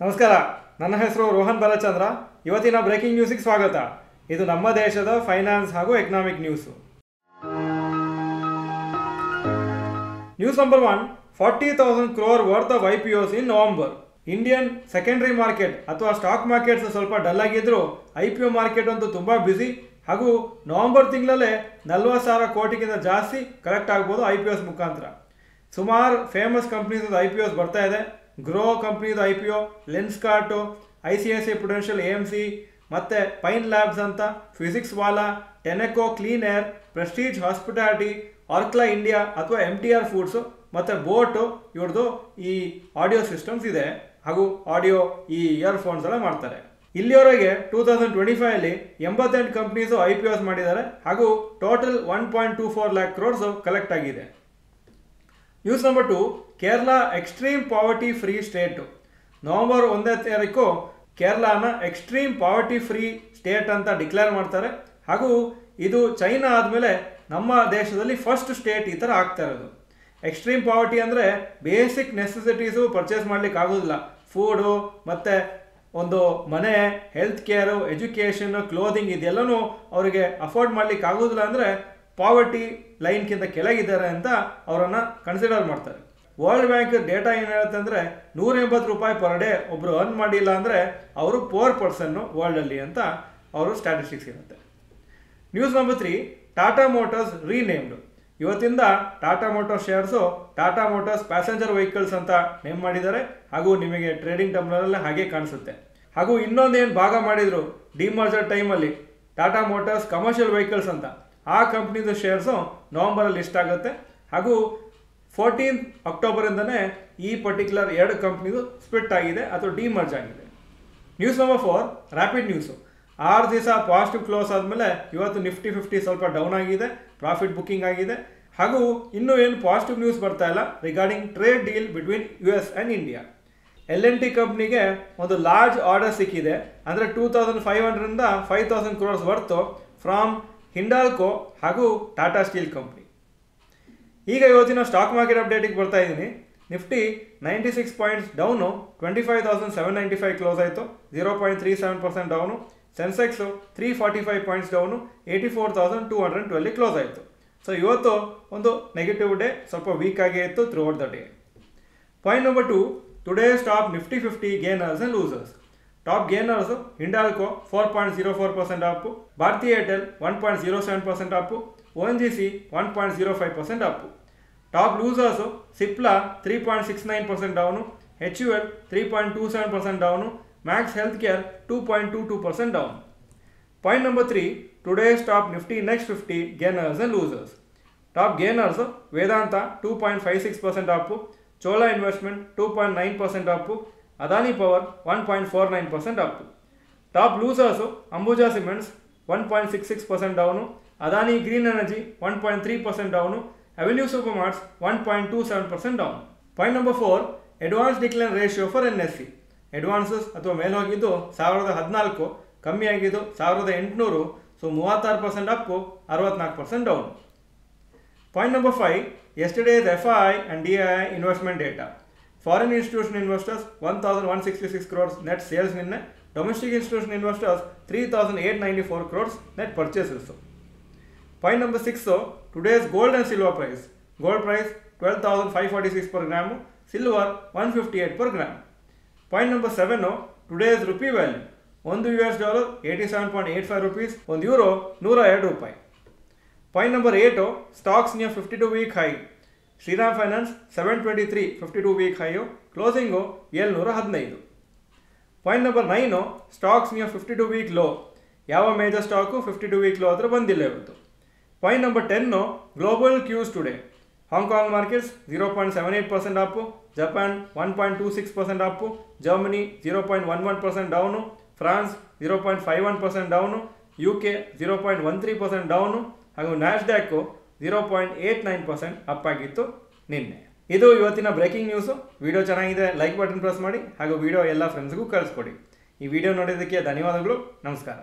ನಮಸ್ಕಾರ, ನನ್ನ ಹೆಸರು ರೋಹನ್ ಬಾಲಚಂದ್ರ. ಇವತ್ತಿನ ಬ್ರೇಕಿಂಗ್ ನ್ಯೂಸಿಗೆ ಸ್ವಾಗತ. ಇದು ನಮ್ಮ ದೇಶದ ಫೈನಾನ್ಸ್ ಹಾಗೂ economic news. News number 1, 40,000 crore worth of IPOs in November. Indian secondary market ಅಥವಾ ಸ್ಟಾಕ್ ಮಾರ್ಕೆಟ್ಸ್ ಸ್ವಲ್ಪ ಡಲ್ ಆಗಿದ್ರು, IPO ಮಾರ್ಕೆಟ್ ಅಂತೂ ತುಂಬ ಬ್ಯುಸಿ. ಹಾಗೂ ನವೆಂಬರ್ ತಿಂಗಳಲ್ಲೇ 40,000 ಕೋಟಿಗಿಂತ ಜಾಸ್ತಿ ಕಲೆಕ್ಟ್ ಆಗ್ಬೋದು IPOs ಮುಖಾಂತರ. ಸುಮಾರು ಫೇಮಸ್ ಕಂಪ್ನೀಸ್ IPOs ಬರ್ತಾ ಇದೆ. ಗ್ರೋ ಕಂಪ್ನಿದು IPO, Lenskart, ICICI Prudential AMC, ಮತ್ತು ಪೈನ್ ಲ್ಯಾಬ್ಸ್ ಅಂತ, Physics Wallah, Tenneco clean air, Prestige hospitality, Orkla India ಅಥವಾ MTR ಫುಡ್ಸು ಮತ್ತು ಬೋಟು ಇವ್ರದ್ದು ಈ ಆಡಿಯೋ ಸಿಸ್ಟಮ್ಸ್ ಇದೆ. ಹಾಗೂ ಆಡಿಯೋ ಈ ಇಯರ್ಫೋನ್ಸ್ ಎಲ್ಲ ಮಾಡ್ತಾರೆ. ಇಲ್ಲಿಯವರೆಗೆ 2025 88 ಕಂಪ್ನೀಸು IPOs ಮಾಡಿದ್ದಾರೆ. ಹಾಗೂ ಟೋಟಲ್ 1.24 lakh crores ಕಲೆಕ್ಟ್ ಆಗಿದೆ. News number 2, Kerala extreme poverty free state. November 1 ಕೇರಳನ ಎಕ್ಸ್ಟ್ರೀಮ್ ಪಾವರ್ಟಿ ಫ್ರೀ ಸ್ಟೇಟ್ ಅಂತ ಡಿಕ್ಲೇರ್ ಮಾಡ್ತಾರೆ. ಹಾಗೂ ಇದು ಚೈನಾ ಆದಮೇಲೆ ನಮ್ಮ ದೇಶದಲ್ಲಿ ಫಸ್ಟ್ ಸ್ಟೇಟ್ ಈ ಥರ ಆಗ್ತಾ ಇರೋದು. ಎಕ್ಸ್ಟ್ರೀಮ್ ಪಾವರ್ಟಿ ಅಂದರೆ ಬೇಸಿಕ್ ನೆಸೆಸಿಟೀಸು ಪರ್ಚೇಸ್ ಮಾಡಲಿಕ್ಕೆ ಆಗೋದಿಲ್ಲ. ಫುಡು ಮತ್ತು ಒಂದು ಮನೆ, ಹೆಲ್ತ್ ಕೇರು, ಎಜುಕೇಷನ್, ಕ್ಲೋದಿಂಗ್ ಇದೆಲ್ಲನೂ ಅವರಿಗೆ ಅಫೋರ್ಡ್ ಮಾಡಲಿಕ್ಕೆ ಆಗೋದಿಲ್ಲ. ಅಂದರೆ ಪಾವರ್ಟಿ ಲೈನ್ಗಿಂತ ಕೆಳಗಿದ್ದಾರೆ ಅಂತ ಅವರನ್ನು ಕನ್ಸಿಡರ್ ಮಾಡ್ತಾರೆ. ವರ್ಲ್ಡ್ ಬ್ಯಾಂಕ್ ಡೇಟಾ ಏನು ಹೇಳುತ್ತೆ ಅಂದರೆ, $180 ಪರ್ ಡೇ ಒಬ್ಬರು ಅರ್ನ್ ಮಾಡಿಲ್ಲ ಅಂದರೆ ಅವರು ಪೋರ್ ಪರ್ಸನ್ನು ವರ್ಲ್ಡಲ್ಲಿ ಅಂತ ಅವರು ಸ್ಟ್ಯಾಟಿಸ್ಟಿಕ್ಸ್ ಇರುತ್ತೆ. News number 3, Tata motors renamed. ಇವತ್ತಿಂದ Tata motors shares Tata motors passenger vehicles ಅಂತ ನೇಮ್ ಮಾಡಿದ್ದಾರೆ. ಹಾಗೂ ನಿಮಗೆ ಟ್ರೇಡಿಂಗ್ ಟರ್ಮಿನಲಲ್ಲಿ ಹಾಗೆ ಕಾಣಿಸುತ್ತೆ. ಹಾಗೂ ಇನ್ನೊಂದೇನು ಭಾಗ ಮಾಡಿದರು ಡಿಮರ್ಜರ್ ಟೈಮಲ್ಲಿ, ಟಾಟಾ ಮೋಟರ್ಸ್ ಕಮರ್ಷಿಯಲ್ ವೆಹಿಕಲ್ಸ್ ಅಂತ, ಆ ಕಂಪ್ನಿದು ಶೇರ್ಸು ನವಂಬರಲ್ಲಿ ಲಿಸ್ಟ್ ಆಗುತ್ತೆ. ಹಾಗೂ 14 ಅಕ್ಟೋಬರಿಂದನೇ ಈ ಪರ್ಟಿಕ್ಯುಲರ್ 2 ಕಂಪ್ನಿದು ಸ್ಪ್ಲಿಟ್ ಆಗಿದೆ ಅಥವಾ ಡಿಮರ್ಜ್ ಆಗಿದೆ. News number 4, rapid news. 6 ದಿವಸ ಪಾಸಿಟಿವ್ ಕ್ಲೋಸ್ ಆದಮೇಲೆ ಇವತ್ತು ನಿಫ್ಟಿ 50 ಸ್ವಲ್ಪ ಡೌನ್ ಆಗಿದೆ, ಪ್ರಾಫಿಟ್ ಬುಕ್ಕಿಂಗ್ ಆಗಿದೆ. ಹಾಗೂ ಇನ್ನೂ ಏನು ಪಾಸಿಟಿವ್ ನ್ಯೂಸ್ ಬರ್ತಾ ಇಲ್ಲ regarding trade deal between US and India. L&T ಕಂಪ್ನಿಗೆ ಒಂದು ಲಾರ್ಜ್ ಆರ್ಡರ್ ಸಿಕ್ಕಿದೆ. ಅಂದರೆ 2,500ರಿಂದ 5,000 crores ವರ್ತು ಫ್ರಾಮ್ ಹಿಂಡಾಲ್ಕೋ ಹಾಗೂ ಟಾಟಾ ಸ್ಟೀಲ್ ಕಂಪ್ನಿ. ಈಗ ಇವತ್ತಿನ ಸ್ಟಾಕ್ ಮಾರ್ಕೆಟ್ ಅಪ್ಡೇಟಿಗೆ ಬರ್ತಾ ಇದ್ದೀನಿ. ನಿಫ್ಟಿ 96 ಪಾಯಿಂಟ್ಸ್ ಡೌನು, 25,795 ಕ್ಲೋಸ್ ಆಯಿತು, 0.37% down. Sensex 345 points down, 84,212 close ಆಯಿತು. ಸೊ ಇವತ್ತು ಒಂದು ನೆಗೆಟಿವ್ ಡೇ, ಸ್ವಲ್ಪ ವೀಕ್ ಆಗೇ ಇತ್ತು throughout the day. Point number 2, today's top Nifty 50 gainers and losers. Top gainers Hindalco 4.04% up, Bharti Airtel 1.07% up, ONGC 1.05% up. Top losers Cipla 3.69% down, HUL 3.27% down, max health care 2.22% down. Point number 3, today's top Nifty next 50 gainers and losers. Top gainers Vedanta 2.56% up, Chola investment 2.9% up, Adani power 1.49% up. Top losers Ambuja cements 1.66% down, Adani green energy 1.3% down, avenue super marts 1.27% down. Point number 4, advance decline ratio for NSE. Advances ಅಥವಾ ಮೇಲೋಗಿದ್ದು 1014, ಕಮ್ಮಿ ಆಗಿದ್ದು 1800. So 36% up, 64% down. Point number 5, yesterday's FII and DII investment data. Foreign institution investors 1,166 crores net sales ನಿನ್ನೆ. Domestic institution investors 3,894 crores net purchases. Point number 6, today's gold and silver price. Gold price 12,546 per gram, silver 158 per gram. Point number 7, today's rupee value. $1 87.85 rupees, €1 102. Point number 8, stocks near 52 week high. Shriram finance 723 52 week high, closing 715. Point number 9, stocks near 52 week low. ಯಾವ major stock 52 week low ಹತ್ರ ಬಂದಿಲ್ಲ ಇವತ್ತು. Point number 10, global Qs today. Hong Kong markets 0.78% Appu, Japan 1.26% Appu, Germany 0.11% down, France 0.51% down, UK 0.13% down. ಹಾಗೂ ನ್ಯಾಸ್ಡ್ಯಾಕು 0.89% up ಆಗಿತ್ತು ನಿನ್ನೆ. ಇದು ಇವತ್ತಿನ breaking news. Video ಚೆನ್ನಾಗಿದೆ, ಲೈಕ್ ಬಟನ್ ಪ್ರೆಸ್ ಮಾಡಿ. ಹಾಗೂ ವಿಡಿಯೋ ಎಲ್ಲ ಫ್ರೆಂಡ್ಸ್ಗೂ ಕಳಿಸ್ಕೊಡಿ. ಈ ವಿಡಿಯೋ ನೋಡಿದ್ದಕ್ಕೆ ಧನ್ಯವಾದಗಳು. ನಮಸ್ಕಾರ.